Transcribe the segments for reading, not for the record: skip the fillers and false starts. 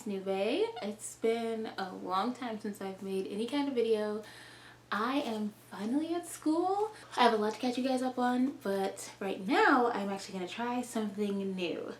it's Nube. It's been a long time since I've made any kind of video. I am finally at school. I have a lot to catch you guys up on, but right now I'm actually gonna try something new.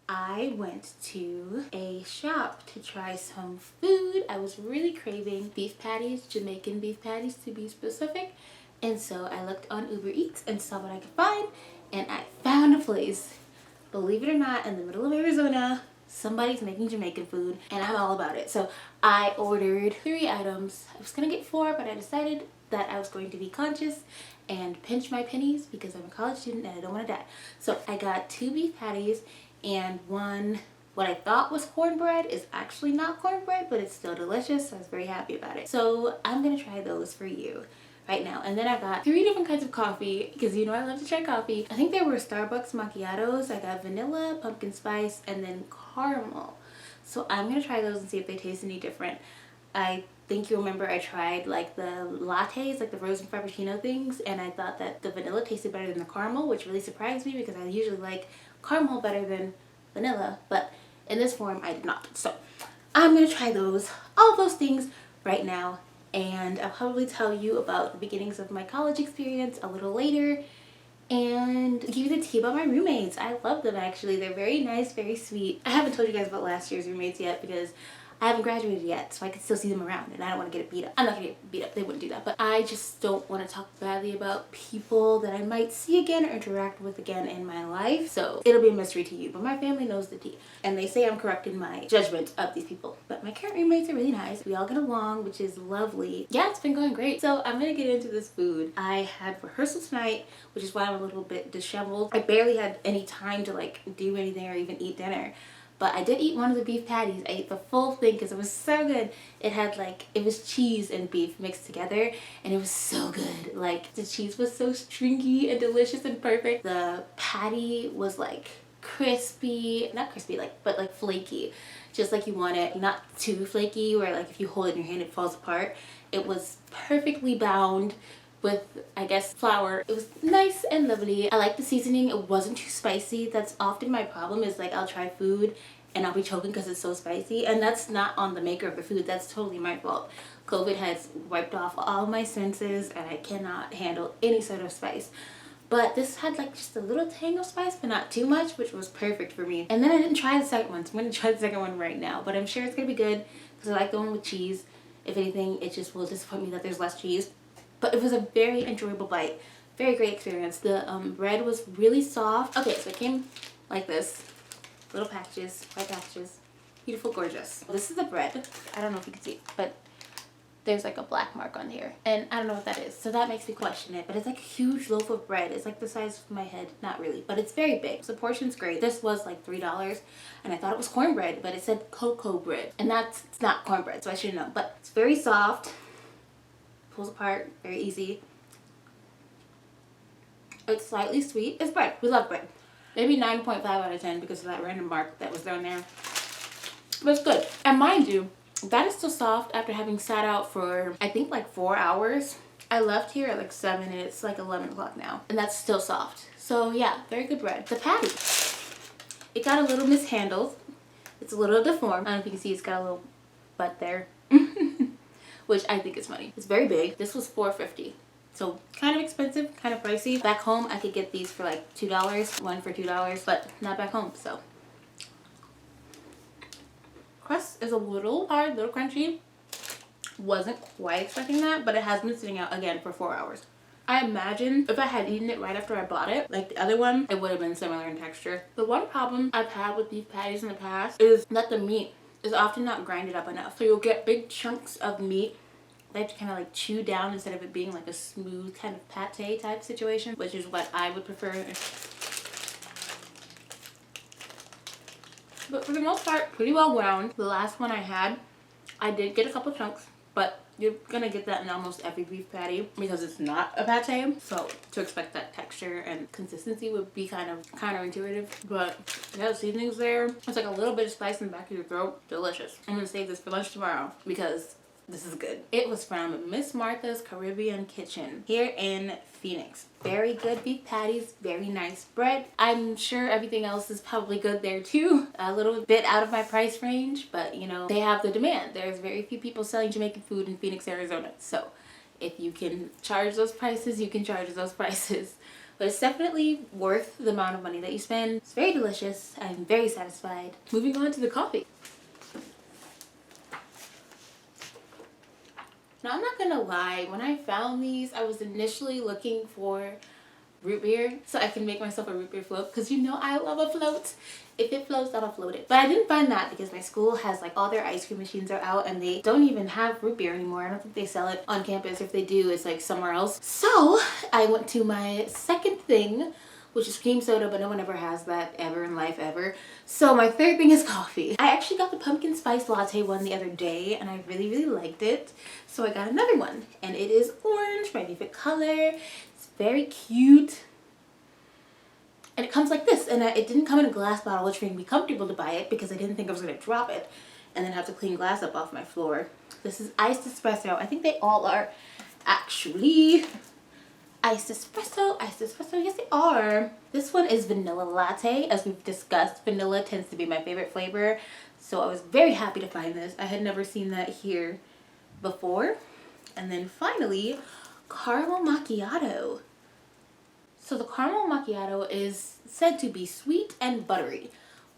I went to a shop to try some food. I was really craving beef patties, Jamaican beef patties to be specific. And so I looked on Uber Eats and saw what I could find, and I found a place, believe it or not, in the middle of Arizona. Somebody's making Jamaican food and I'm all about it. So I ordered 3 items. I was gonna get 4, but I decided that I was going to be conscious and pinch my pennies because I'm a college student and I don't want to die. So I got 2 beef patties and one, what I thought was cornbread is actually not cornbread, but it's still delicious, so I was very happy about it. So I'm gonna try those for you right now. And then I got 3 different kinds of coffee because you know I love to try coffee. I think there were Starbucks macchiatos. I got vanilla, pumpkin spice, and then caramel. So I'm gonna try those and see if they taste any different. I think you remember I tried like the lattes, like the frozen frappuccino things, and I thought that the vanilla tasted better than the caramel, which really surprised me because I usually like caramel better than vanilla, but in this form I did not. So I'm gonna try those, all of those things right now, and I'll probably tell you about the beginnings of my college experience a little later and give you the tea about my roommates. I love them actually. They're very nice, very sweet. I haven't told you guys about last year's roommates yet because I haven't graduated yet, so I can still see them around and I don't want to get beat up. I'm not gonna get beat up, they wouldn't do that, but I just don't want to talk badly about people that I might see again or interact with again in my life. So it'll be a mystery to you, but my family knows the tea. And they say I'm correct in my judgment of these people. But my current roommates are really nice. We all get along, which is lovely. Yeah, it's been going great. So I'm gonna get into this food. I had rehearsal tonight, which is why I'm a little bit disheveled. I barely had any time to like do anything or even eat dinner. But I did eat one of the beef patties. I ate the full thing because it was so good. It had like, it was cheese and beef mixed together and it was so good. Like the cheese was so stringy and delicious and perfect. The patty was like crispy, not crispy like, but like flaky. Just like you want it, not too flaky where like if you hold it in your hand it falls apart. It was perfectly bound with, I guess, flour. It was nice and lovely. I like the seasoning. It wasn't too spicy. That's often my problem is like I'll try food and I'll be choking because it's so spicy, and that's not on the maker of the food. That's totally my fault. COVID has wiped off all my senses and I cannot handle any sort of spice. But this had like just a little tang of spice, but not too much, which was perfect for me. And then I didn't try the second one, so I'm going to try the second one right now. But I'm sure it's going to be good because I like the one with cheese. If anything, it just will disappoint me that there's less cheese. But it was a very enjoyable bite. Very great experience. The bread was really soft. Okay, so it came like this. Little patches, white patches. Beautiful, gorgeous. This is the bread. I don't know if you can see it, but there's like a black mark on here. And I don't know what that is. So that makes me question it. But it's like a huge loaf of bread. It's like the size of my head. Not really, but it's very big. So the portion's great. This was like $3. And I thought it was cornbread, but it said cocoa bread. And it's not cornbread, so I should know. But it's very soft. Pulls apart very easy. It's slightly sweet. It's bread. We love bread. Maybe 9.5 out of 10 because of that random mark that was down there. But it's good. And mind you, that is still soft after having sat out for I think like 4 hours. I left here at like 7 and it's like 11 o'clock now. And that's still soft. So yeah, very good bread. The patty. It got a little mishandled. It's a little deformed. I don't know if you can see it's got a little butt there. Which I think is funny. It's very big. This was $4.50. So kind of expensive, kind of pricey. Back home, I could get these for like $2, one for $2, but not back home, so. Crust is a little hard, a little crunchy. Wasn't quite expecting that, but it has been sitting out again for 4 hours. I imagine if I had eaten it right after I bought it, like the other one, it would have been similar in texture. The one problem I've had with beef patties in the past is that the meat is often not grinded up enough. So you'll get big chunks of meat they have to kind of like chew down instead of it being like a smooth kind of pate type situation, which is what I would prefer. but for the most part, pretty well ground. The last one I had, I did get a couple chunks, but you're gonna get that in almost every beef patty because it's not a pate. So to expect that texture and consistency would be kind of counterintuitive. But yeah, the seasoning's there. It's like a little bit of spice in the back of your throat. Delicious. I'm gonna save this for lunch tomorrow because this is good. It was from Miss Martha's Caribbean Kitchen here in Phoenix. Very good beef patties, very nice bread. I'm sure everything else is probably good there too. A little bit out of my price range, but you know, they have the demand. There's very few people selling Jamaican food in Phoenix, Arizona. So if you can charge those prices, you can charge those prices. But it's definitely worth the amount of money that you spend. It's very delicious. I'm very satisfied. Moving on to the coffee. Now, I'm not gonna lie, when I found these, I was initially looking for root beer so I can make myself a root beer float because you know I love a float. If it floats, I'll float it. But I didn't find that because my school has like all their ice cream machines are out and they don't even have root beer anymore. I don't think they sell it on campus. If they do, it's like somewhere else. So I went to my second thing, which is cream soda, but no one ever has that ever in life ever. So my third thing is coffee. I actually got the pumpkin spice latte one the other day and I really, really liked it. So I got another one and it is orange, my favorite color. It's very cute. And it comes like this, and it didn't come in a glass bottle, which made me comfortable to buy it because I didn't think I was gonna drop it and then have to clean glass up off my floor. This is iced espresso. I think they all are actually iced espresso, yes they are. This one is vanilla latte. As we've discussed, vanilla tends to be my favorite flavor. So I was very happy to find this. I had never seen that here before. And then finally, caramel macchiato. So the caramel macchiato is said to be sweet and buttery,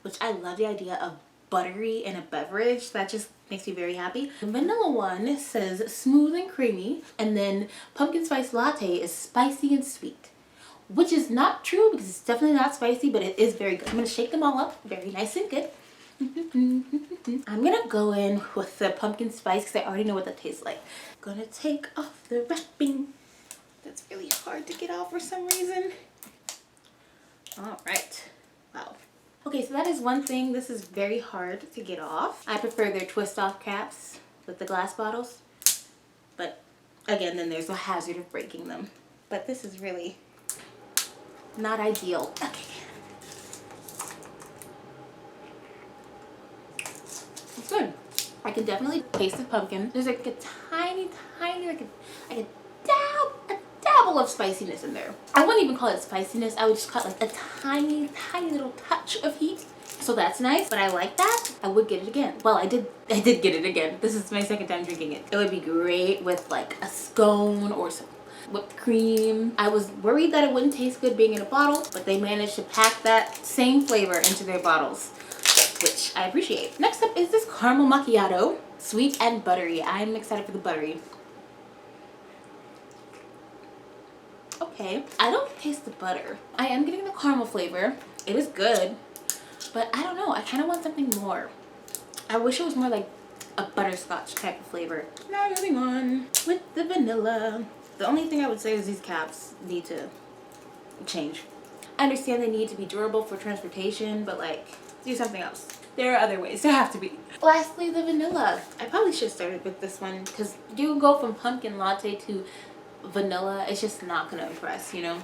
which I love the idea of buttery in a beverage. That just makes me very happy. The vanilla one says smooth and creamy, and then pumpkin spice latte is spicy and sweet, which is not true because it's definitely not spicy, but it is very good. I'm gonna shake them all up, very nice and good. I'm gonna go in with the pumpkin spice because I already know what that tastes like. Gonna take off the wrapping. That's really hard to get off for some reason. All right, wow. Okay, so that is one thing. This is very hard to get off. I prefer their twist off caps with the glass bottles. But again, then there's a hazard of breaking them. But this is really not ideal. Okay. It's good. I can definitely taste the pumpkin. There's like a tiny, like a dabble of spiciness in there. I wouldn't even call it spiciness. I would just call it like a tiny little touch of heat. So that's nice, but I like that. I would get it again. Well, I did get it again. This is my second time drinking it. It would be great with like a scone or some whipped cream. I was worried that it wouldn't taste good being in a bottle, but they managed to pack that same flavor into their bottles, which I appreciate. Next up is this caramel macchiato, sweet and buttery. I'm excited for the buttery. Okay, I don't taste the butter. I am getting the caramel flavor. It is good, but I don't know. I kind of want something more. I wish it was more like a butterscotch type of flavor. Now moving on with the vanilla. The only thing I would say is these caps need to change. I understand they need to be durable for transportation, but like, do something else. There are other ways. There have to be. Lastly, the vanilla. I probably should have started with this one because you can go from pumpkin latte to vanilla. It's just not gonna impress, you know.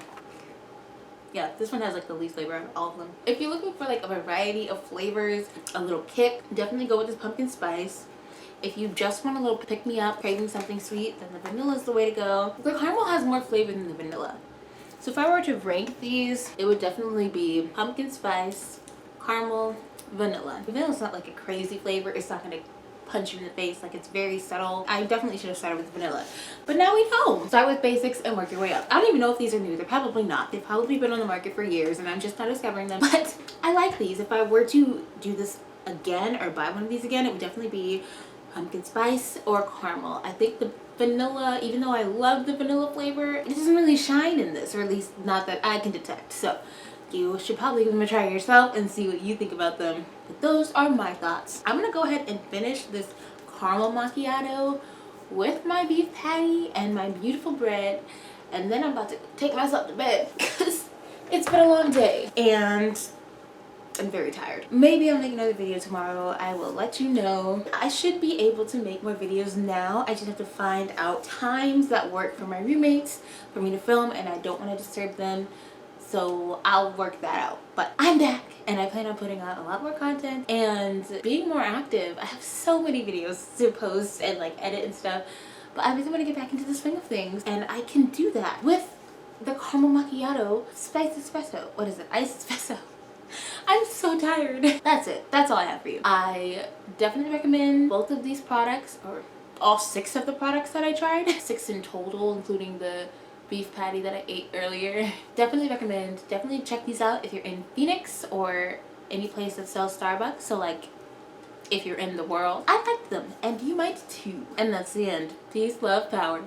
Yeah, this one has like the least flavor of all of them. If you're looking for like a variety of flavors, a little kick, definitely go with this pumpkin spice. If you just want a little pick me up, craving something sweet, then the vanilla is the way to go. The caramel has more flavor than the vanilla. So if I were to rank these, it would definitely be pumpkin spice, caramel, vanilla. Vanilla's not like a crazy flavor. It's not gonna punch you in the face. Like, it's very subtle. I definitely should have started with vanilla, but now we know. Start with basics and work your way up. I don't even know if these are new. They're probably not. They've probably been on the market for years and I'm just not discovering them, but I like these. If I were to do this again or buy one of these again, it would definitely be pumpkin spice or caramel. I think the vanilla, even though I love the vanilla flavor, it doesn't really shine in this, or at least not that I can detect. So you should probably give them a try yourself and see what you think about them. But those are my thoughts. I'm gonna go ahead and finish this caramel macchiato with my beef patty and my beautiful bread, and then I'm about to take myself to bed because it's been a long day. And I'm very tired. Maybe I'll make another video tomorrow. I will let you know. I should be able to make more videos now. I just have to find out times that work for my roommates for me to film, and I don't want to disturb them. So I'll work that out. But I'm back and I plan on putting out a lot more content and being more active. I have so many videos to post and like edit and stuff. But I really want to get back into the swing of things, and I can do that with the caramel macchiato spiced espresso. What is it? Iced espresso. I'm so tired. That's it. That's all I have for you. I definitely recommend both of these products, or all 6 of the products that I tried. 6 in total, including the beef patty that I ate earlier. Definitely recommend. Definitely check these out if you're in Phoenix or any place that sells Starbucks. So like, if you're in the world, I like them and you might too. And that's the end. Peace, love, power.